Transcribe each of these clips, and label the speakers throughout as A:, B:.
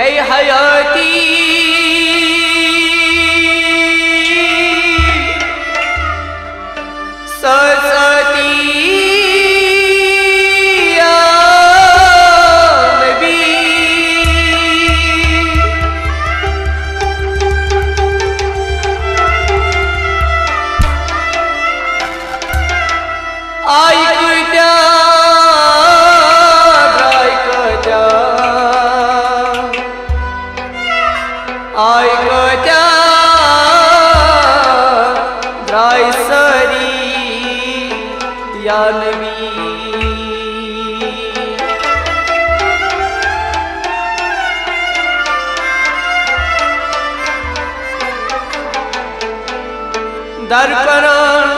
A: है हयाती सरस्वती या नबी आई कुत्या ड्राई कजा आई कजा ड्राई सरी या नबी दर करण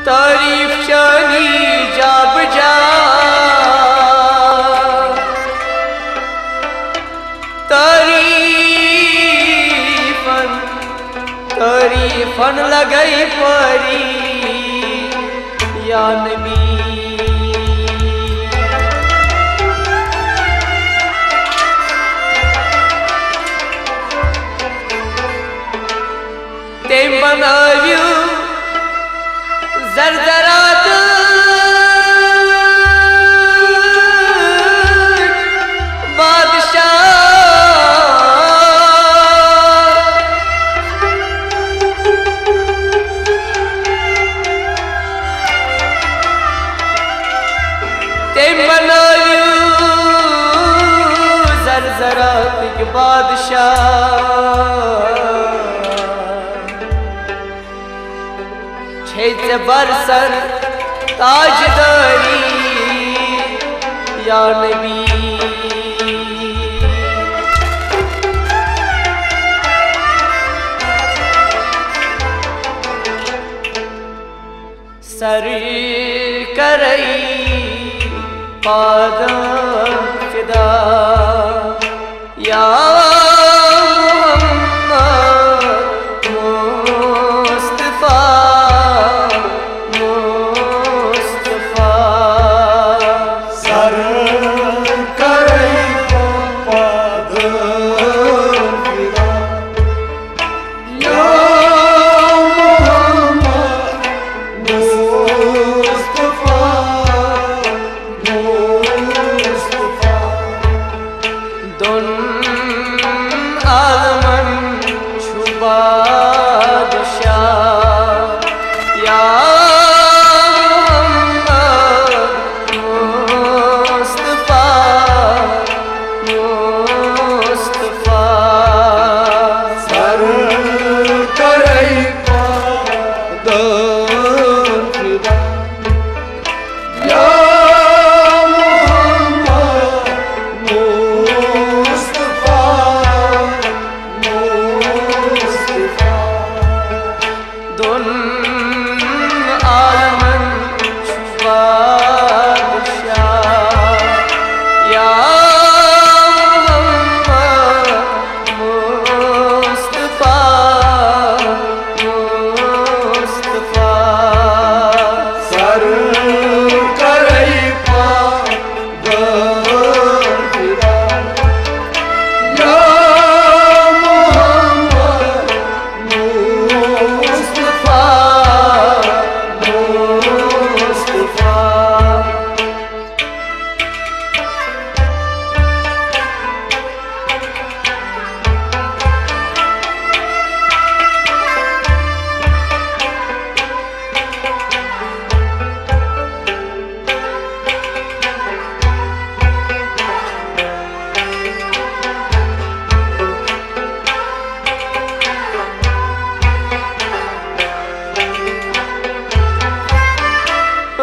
A: तारीफ चली जाब जा तारीफन लगई परी या नबी तेम बनाव्यू जरजरात बादशाह तेम बनाव्यू जरजरात के बादशाह छेच बरसर ताजदारी या नबी सर करई पाद फिदा या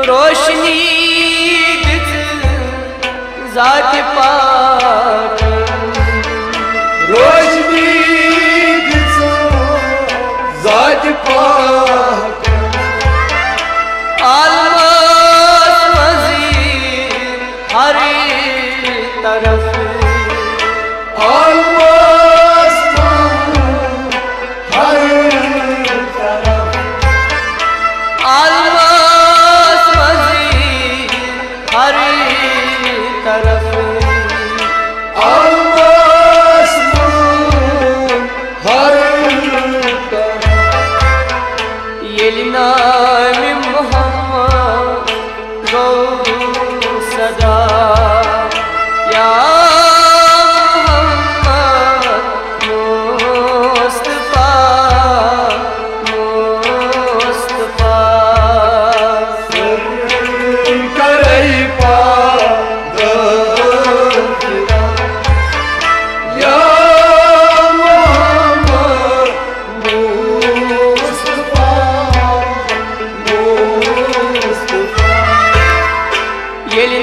A: रोशनी दिस जात पाक
B: रोशनी दिस जात पाक
A: आलमास मजीद हर तरफ
B: आलमास हर तरफ
A: आलमास मजीद हर तरफ
B: आलमास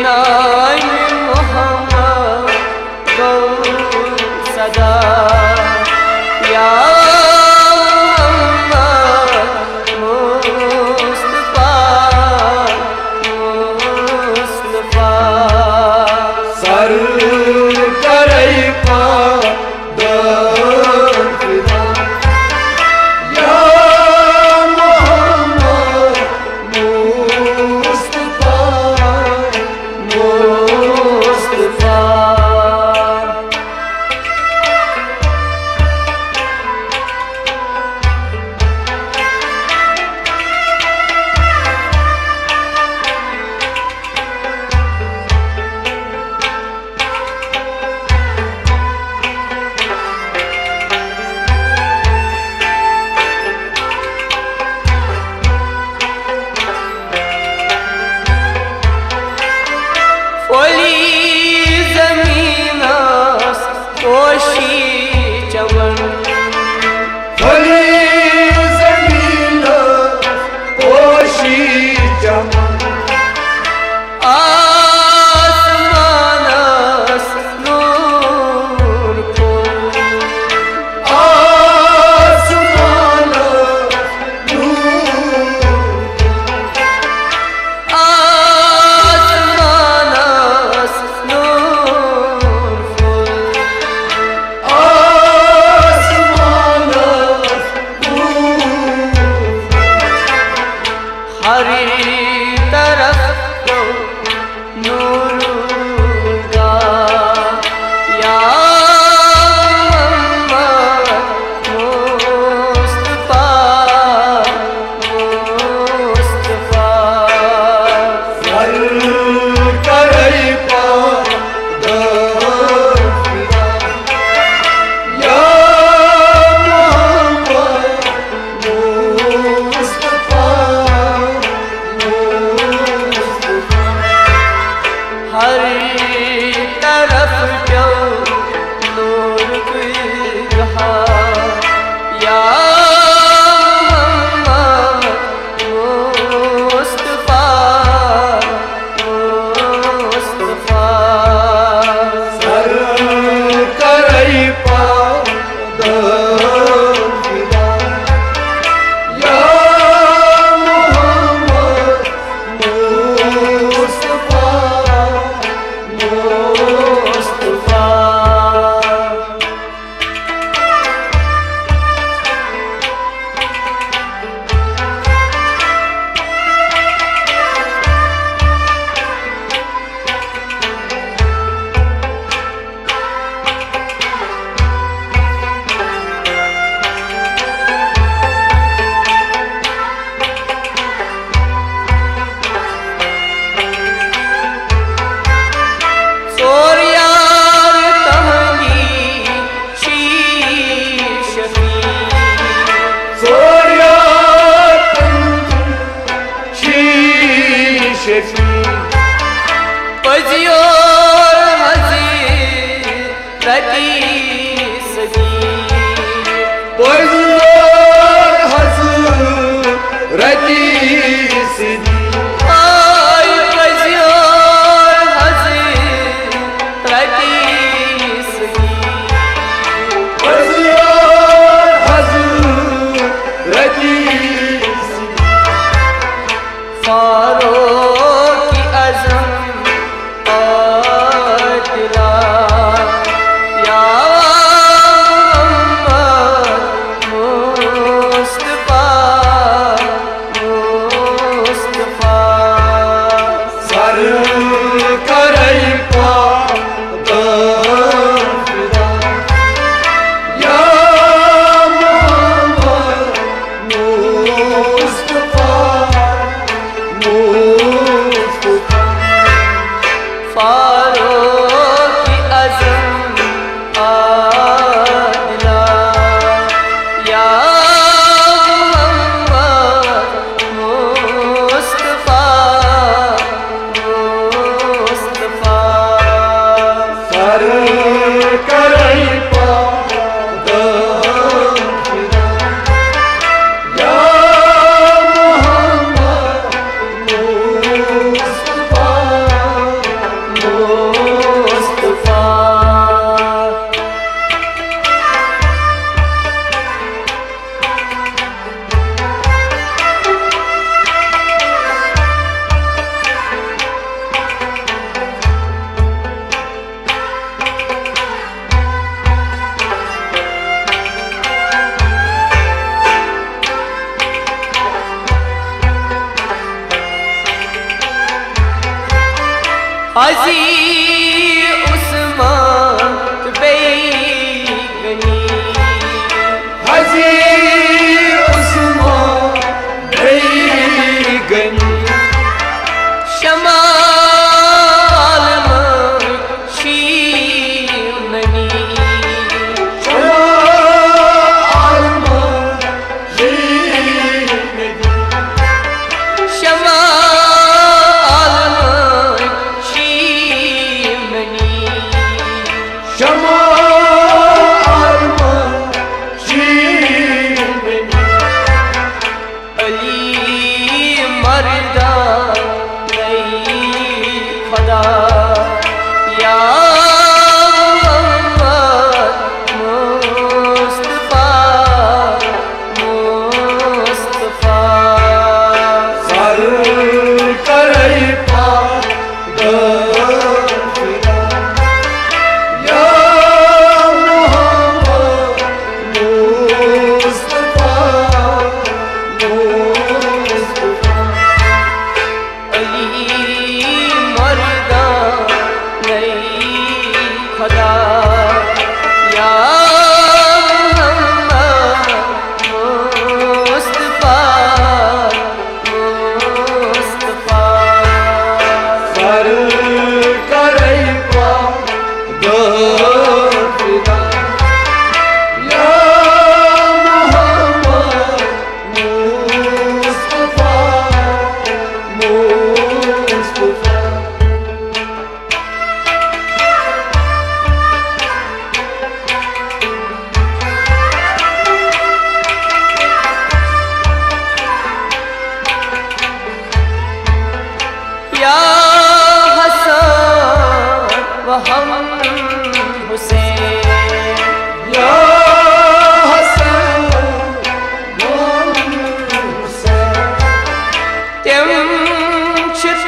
A: नाम मोहम्मद गो सदा या मुस्तफा मुस्तफा
B: सर करे Oh
A: हजी उस्मान बेगनी
B: हजी उस्मान बेगनी
A: शमाल शीमनी
B: शमाल शीमनी
A: शमाल शीमनी
B: शमाल शीमनी
A: अली मर्दा नहीं खुदा या मुस्तफा मुस्तफा
B: सर करे पाक फिदा या मोहम्मद मुस्तफा मुस्तफा
A: अली मर्दा नहीं खुदा या मुस्तफा मुस्तफा
B: सर करे पाक फिदा या मोहम्मद मुस्तफा मुस्तफा
A: या हसन व हम हुसैन
B: या हसन हुसैन
A: तिम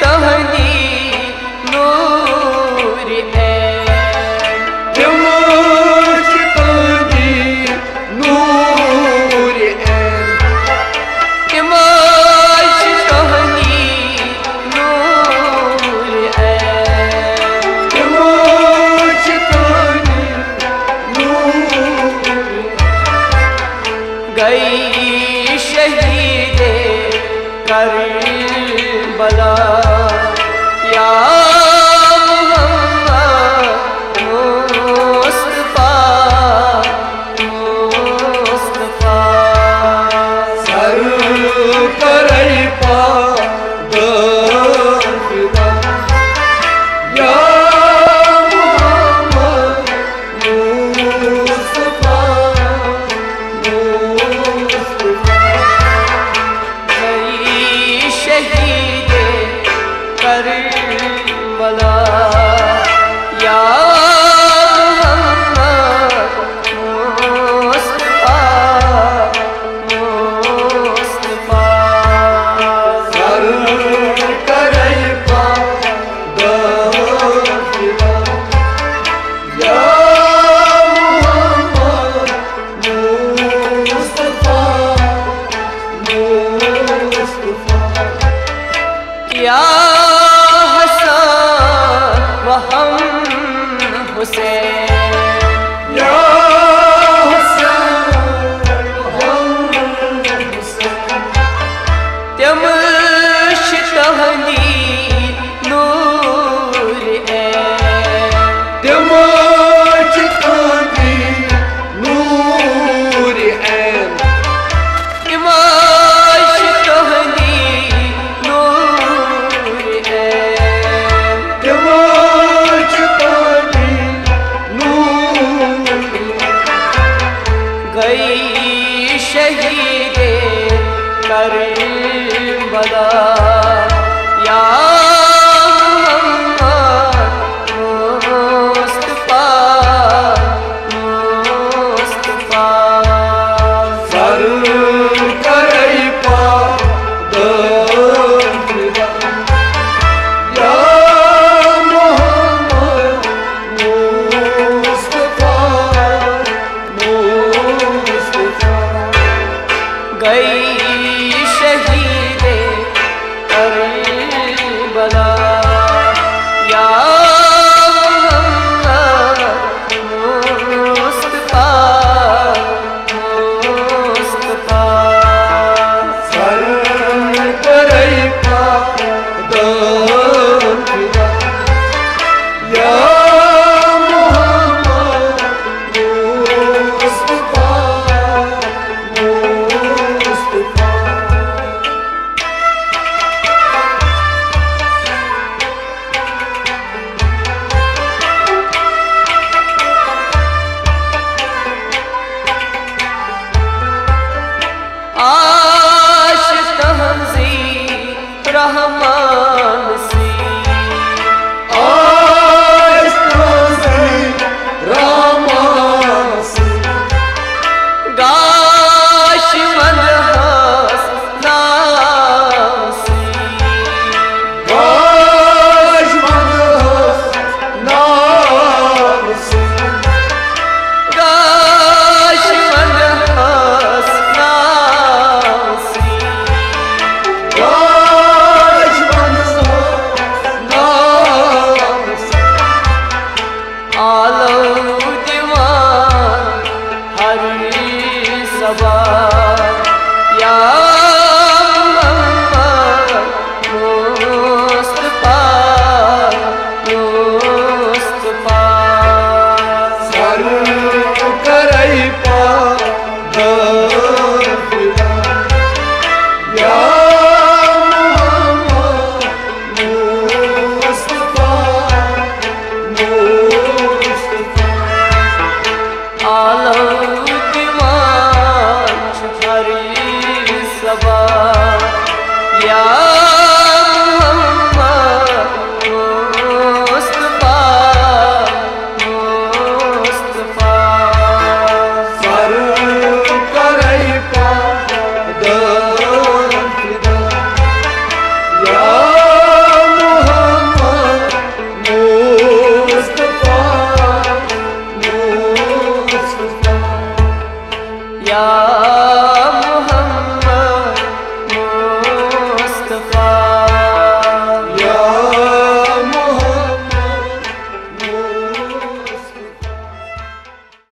A: तहनी नूर ऐन
B: तुम चितानी नूर ऐन
A: तिम तहनी नूर ऐन
B: तुम चितानी नूर
A: गई शहीदे करबला या मोहम्मद मुस्तफा मुस्तफा
B: सर करे पाक फिदा या मोहम्मद मुस्तफा मुस्तफा
A: गई शहीदे करबला या मोहम्मद मुस्तफा मुस्तफा
B: सर करे पाक फिदा या मोहम्मद मुस्तफा मुस्तफा
A: या हसन व हम हुसैन
B: या हुसैन हम हुसैन
A: तिम तहनी नूर ऐन
B: तुम चितानी नूर ऐन
A: तिम तहनी नूर मानसी
B: आस्तासी रामासी
A: गाश मनहस नासी
B: गाश मनहस नासी
A: गाश मनहस नासी
B: गाश मनहस नासी
A: आलो दीवान हरी सबा या मोहम्मद मुस्तफा मुस्तफा
B: सर करई पा दफिला या मोहम्मद मुस्तफा मुस्तफा
A: आलो दीवान हरी सबा या मोहम्मद मुस्तफा मुस्तफा
B: सर करई पा दफिला या मोहम्मद मुस्तफा मुस्तफा
A: या